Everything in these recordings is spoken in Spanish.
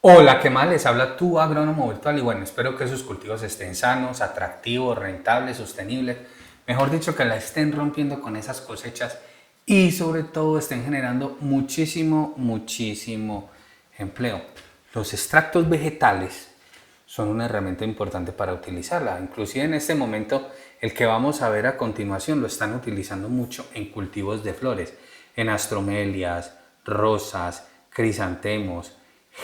Hola, ¿qué más? Les habla tu agrónomo virtual y bueno, espero que sus cultivos estén sanos, atractivos, rentables, sostenibles. Mejor dicho, que la estén rompiendo con esas cosechas y sobre todo estén generando muchísimo empleo. Los extractos vegetales son una herramienta importante para utilizarla. Inclusive en este momento, el que vamos a ver a continuación lo están utilizando mucho en cultivos de flores, en astromelias, rosas, crisantemos,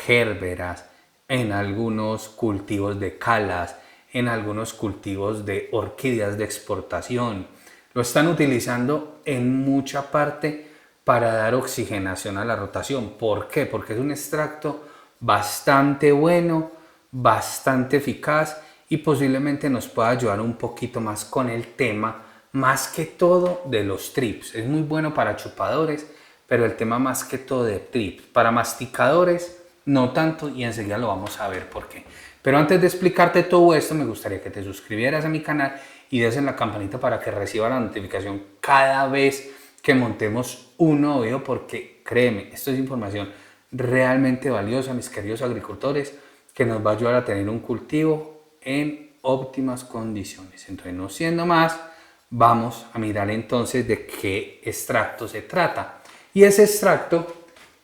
gérberas, en algunos cultivos de calas, en algunos cultivos de orquídeas de exportación. Lo están utilizando en mucha parte para dar oxigenación a la rotación. ¿Por qué? Porque es un extracto bastante bueno, bastante eficaz y posiblemente nos pueda ayudar un poquito más con el tema, más que todo de los trips. Es muy bueno para chupadores, pero el tema más que todo de trips. Para masticadores no tanto y enseguida lo vamos a ver por qué. Pero antes de explicarte todo esto, me gustaría que te suscribieras a mi canal y des en la campanita para que reciba la notificación cada vez que montemos un nuevo video, porque créeme, esto es información realmente valiosa, mis queridos agricultores, que nos va a ayudar a tener un cultivo en óptimas condiciones. Entonces, no siendo más, vamos a mirar entonces de qué extracto se trata. Y ese extracto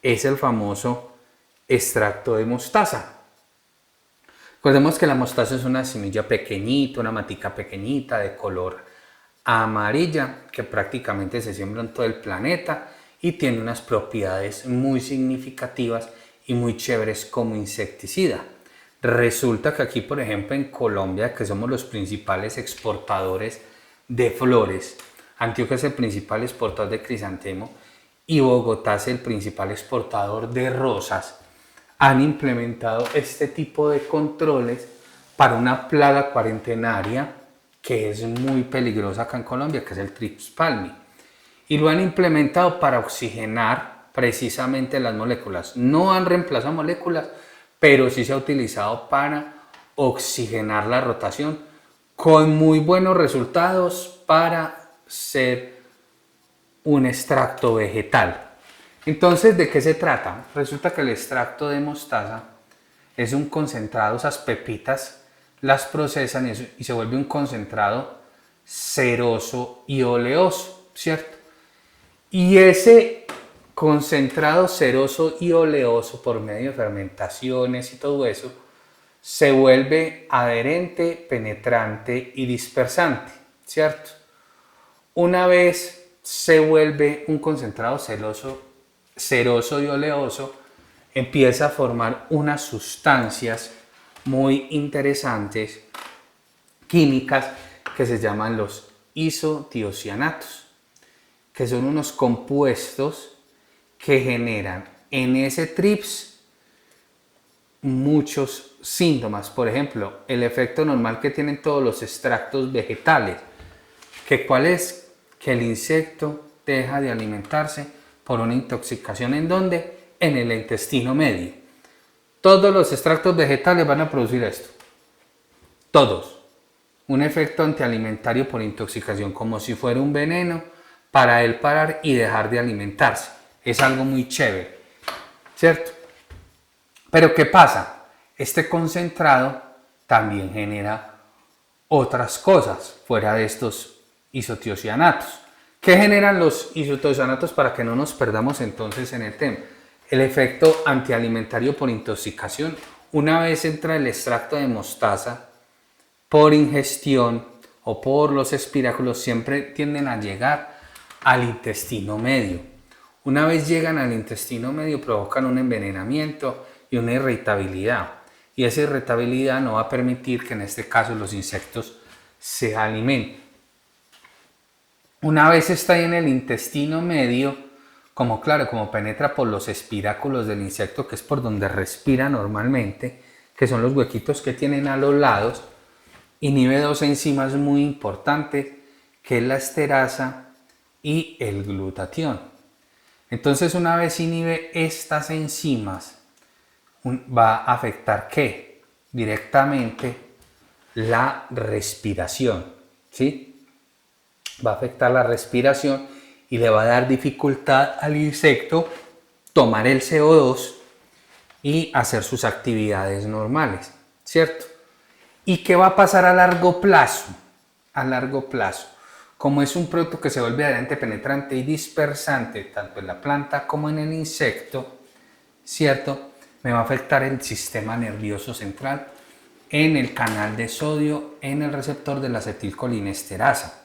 es el famoso extracto de mostaza. Recordemos que la mostaza es una semilla pequeñita, una matica pequeñita de color amarilla que prácticamente se siembra en todo el planeta y tiene unas propiedades muy significativas y muy chéveres como insecticida. Resulta que aquí, por ejemplo, en Colombia, que somos los principales exportadores de flores, Antioquia es el principal exportador de crisantemo y Bogotá es el principal exportador de rosas, han implementado este tipo de controles para una plaga cuarentenaria que es muy peligrosa acá en Colombia, que es el Trips palmi. Y lo han implementado para oxigenar precisamente las moléculas. No han reemplazado moléculas, pero sí se ha utilizado para oxigenar la rotación con muy buenos resultados para ser un extracto vegetal. Entonces, ¿de qué se trata? Resulta que el extracto de mostaza es un concentrado, esas pepitas las procesan y se vuelve un concentrado ceroso y oleoso, ¿cierto? Y ese concentrado ceroso y oleoso por medio de fermentaciones y todo eso se vuelve adherente, penetrante y dispersante, ¿cierto? Una vez se vuelve un concentrado ceroso y oleoso, empieza a formar unas sustancias muy interesantes químicas que se llaman los isotiocianatos, que son unos compuestos que generan en ese TRIPS muchos síntomas. Por ejemplo, el efecto normal que tienen todos los extractos vegetales, que cuál es, que el insecto deja de alimentarse por una intoxicación. ¿En dónde? En el intestino medio. Todos los extractos vegetales van a producir esto. Todos. Un efecto antialimentario por intoxicación, como si fuera un veneno para él parar y dejar de alimentarse. Es algo muy chévere, ¿cierto? Pero ¿qué pasa? Este concentrado también genera otras cosas fuera de estos isotiocianatos. ¿Qué generan los isotiocianatos para que no nos perdamos entonces en el tema? El efecto antialimentario por intoxicación. Una vez entra el extracto de mostaza, por ingestión o por los espiráculos, siempre tienden a llegar al intestino medio. Una vez llegan al intestino medio, provocan un envenenamiento y una irritabilidad. Y esa irritabilidad no va a permitir que en este caso los insectos se alimenten. Una vez está en el intestino medio, como claro, como penetra por los espiráculos del insecto, que es por donde respira normalmente, que son los huequitos que tienen a los lados, inhibe dos enzimas muy importantes, que es la esterasa y el glutatión. Entonces, una vez inhibe estas enzimas, va a afectar ¿qué? Directamente la respiración, ¿sí? Va a afectar la respiración y le va a dar dificultad al insecto tomar el CO2 y hacer sus actividades normales, ¿cierto? ¿Y qué va a pasar a largo plazo? A largo plazo, como es un producto que se vuelve adherente, penetrante y dispersante, tanto en la planta como en el insecto, ¿cierto? Me va a afectar el sistema nervioso central en el canal de sodio, en el receptor de la acetilcolinesterasa.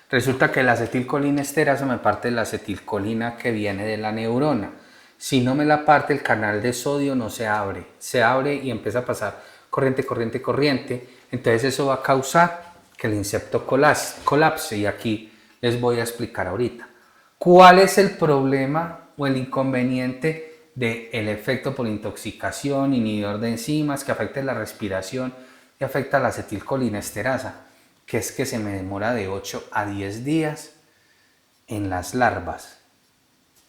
Resulta que la acetilcolinesterasa me parte de la acetilcolina que viene de la neurona. Si no me la parte, el canal de sodio no se abre y empieza a pasar corriente, corriente, corriente. Entonces eso va a causar que el insecto colapse, y aquí les voy a explicar ahorita. ¿Cuál es el problema o el inconveniente del efecto por intoxicación, inhibidor de enzimas, que afecta la respiración y afecta la acetilcolinesterasa? Que es que se me demora de 8 a 10 días en las larvas,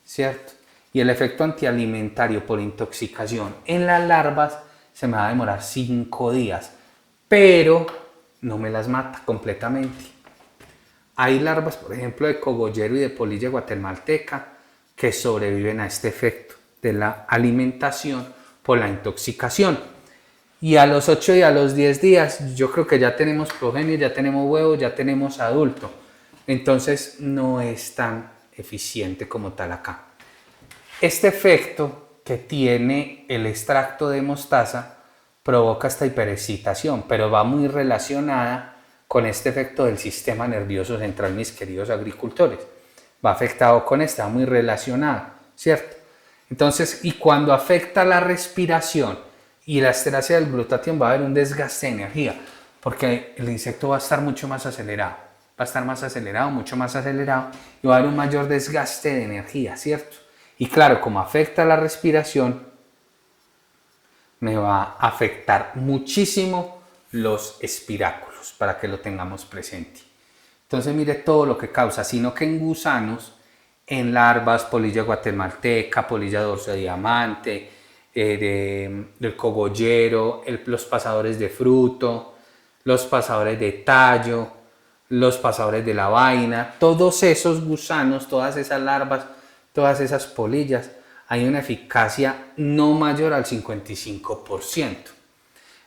¿cierto? Y el efecto antialimentario por intoxicación en las larvas se me va a demorar 5 días, pero no me las mata completamente. Hay larvas, por ejemplo, de cogollero y de polilla guatemalteca, que sobreviven a este efecto de la alimentación por la intoxicación. Y a los 8 y a los 10 días yo creo que ya tenemos progenie, ya tenemos huevos, ya tenemos adulto. Entonces no es tan eficiente como tal acá. Este efecto que tiene el extracto de mostaza provoca esta hiperexcitación, pero va muy relacionada con este efecto del sistema nervioso central, mis queridos agricultores. Va afectado con esta, muy relacionado, ¿cierto? Entonces, y cuando afecta la respiración y la esteracia del glutatión, va a haber un desgaste de energía, porque el insecto va a estar mucho más acelerado, va a estar más acelerado, mucho más acelerado, y va a haber un mayor desgaste de energía, ¿cierto? Y claro, como afecta la respiración, me va a afectar muchísimo los espiráculos, para que lo tengamos presente. Entonces mire todo lo que causa, sino que en gusanos, en larvas, polilla guatemalteca, polilla dorso de diamante, del cogollero, los pasadores de fruto, los pasadores de tallo, los pasadores de la vaina, todos esos gusanos, todas esas larvas, todas esas polillas, hay una eficacia no mayor al 55%.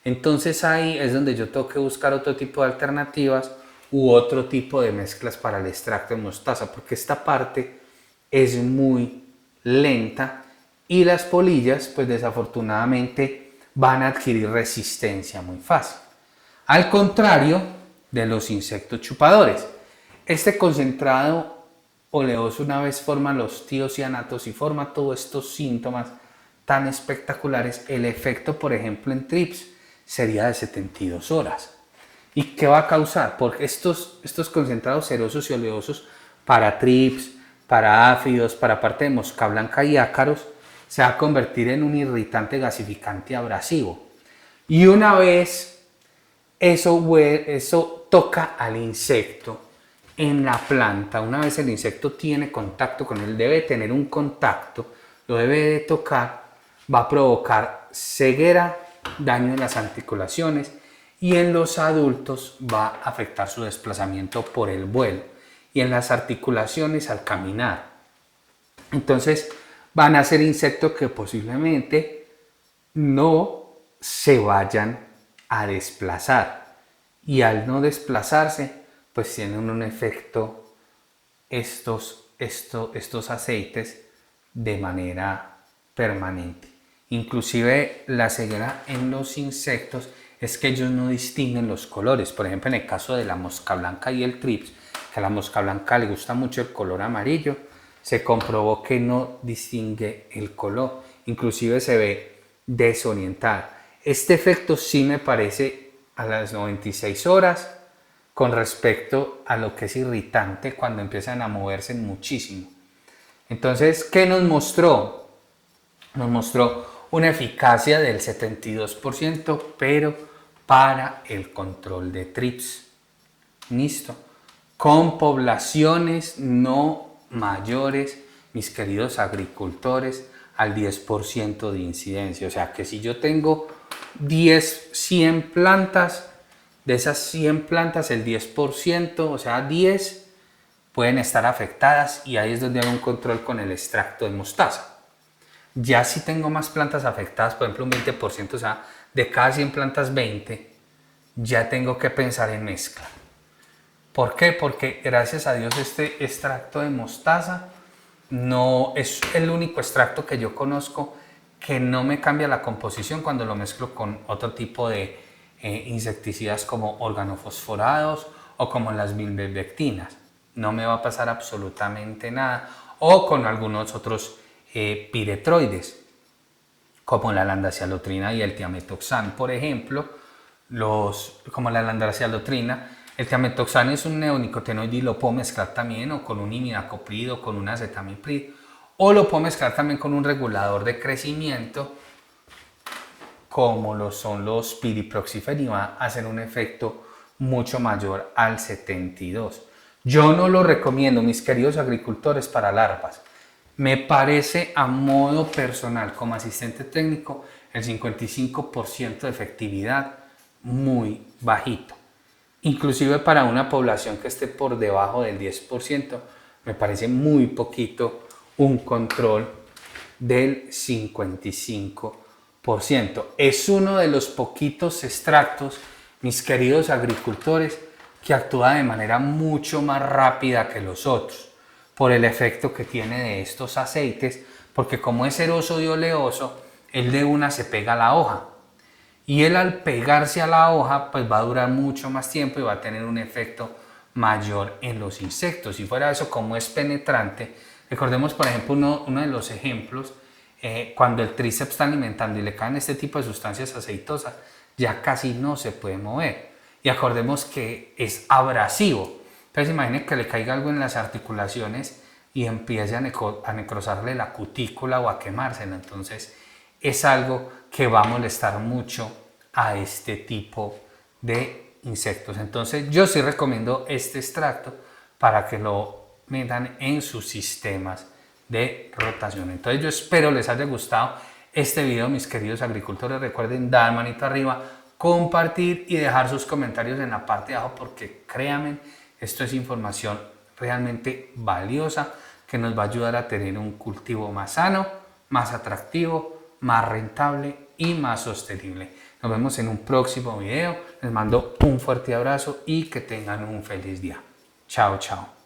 Entonces ahí es donde yo tengo que buscar otro tipo de alternativas u otro tipo de mezclas para el extracto de mostaza, porque esta parte es muy lenta y las polillas pues desafortunadamente van a adquirir resistencia muy fácil. Al contrario de los insectos chupadores, este concentrado oleoso, una vez forma los tiocianatos y forma todos estos síntomas tan espectaculares, el efecto por ejemplo en trips sería de 72 horas. ¿Y qué va a causar? Porque estos concentrados cerosos y oleosos para trips, para áfidos, para parte de mosca blanca y ácaros, se va a convertir en un irritante gasificante abrasivo. Y una vez eso toca al insecto en la planta, una vez el insecto tiene contacto con él, debe tener un contacto, lo debe de tocar, va a provocar ceguera, daño en las articulaciones, y en los adultos va a afectar su desplazamiento por el vuelo y en las articulaciones al caminar. Entonces van a ser insectos que posiblemente no se vayan a desplazar, y al no desplazarse pues tienen un efecto estos aceites de manera permanente. Inclusive la ceguera en los insectos es que ellos no distinguen los colores. Por ejemplo, en el caso de la mosca blanca y el trips, que a la mosca blanca le gusta mucho el color amarillo, se comprobó que no distingue el color, inclusive se ve desorientada. Este efecto sí me parece a las 96 horas con respecto a lo que es irritante cuando empiezan a moverse muchísimo. Entonces, ¿qué nos mostró? Nos mostró una eficacia del 72%, pero para el control de trips. ¿Listo? Con poblaciones no mayores, mis queridos agricultores, al 10% de incidencia. O sea que si yo tengo 100 plantas, de esas 100 plantas el 10%, o sea 10, pueden estar afectadas, y ahí es donde hay un control con el extracto de mostaza. Ya si tengo más plantas afectadas, por ejemplo un 20%, o sea, de cada 100 plantas 20, ya tengo que pensar en mezcla. ¿Por qué? Porque gracias a Dios este extracto de mostaza no es el único extracto que yo conozco que no me cambia la composición cuando lo mezclo con otro tipo de insecticidas como organofosforados o como las bilbectinas. No me va a pasar absolutamente nada. O con algunos otros piretroides, como la landacialotrina y el tiametoxan, por ejemplo. Como la landacialotrina, el tiametoxan es un neonicotinoide y lo puedo mezclar también o con un imidacloprid o con un acetamiprid, o lo puedo mezclar también con un regulador de crecimiento como lo son los piriproxifen y va a hacer un efecto mucho mayor al 72. Yo no lo recomiendo, mis queridos agricultores, para larvas. Me parece a modo personal, como asistente técnico, el 55% de efectividad muy bajito. Inclusive para una población que esté por debajo del 10%, me parece muy poquito un control del 55%. Es uno de los poquitos extractos, mis queridos agricultores, que actúa de manera mucho más rápida que los otros, por el efecto que tiene de estos aceites, porque como es ceroso y oleoso, él de una se pega a la hoja. Y él al pegarse a la hoja, pues va a durar mucho más tiempo y va a tener un efecto mayor en los insectos. Si fuera eso, como es penetrante, recordemos por ejemplo uno de los ejemplos, cuando el tríceps está alimentando y le caen este tipo de sustancias aceitosas, ya casi no se puede mover. Y acordemos que es abrasivo. Entonces imaginen que le caiga algo en las articulaciones y empiece a necrosarle la cutícula o a quemársela. Entonces es algo que va a molestar mucho a este tipo de insectos. Entonces yo sí recomiendo este extracto para que lo metan en sus sistemas de rotación. Entonces yo espero les haya gustado este video, mis queridos agricultores. Recuerden dar manito arriba, compartir y dejar sus comentarios en la parte de abajo, porque créanme, esto es información realmente valiosa que nos va a ayudar a tener un cultivo más sano, más atractivo, más rentable y más sostenible. Nos vemos en un próximo video. Les mando un fuerte abrazo y que tengan un feliz día. Chao, chao.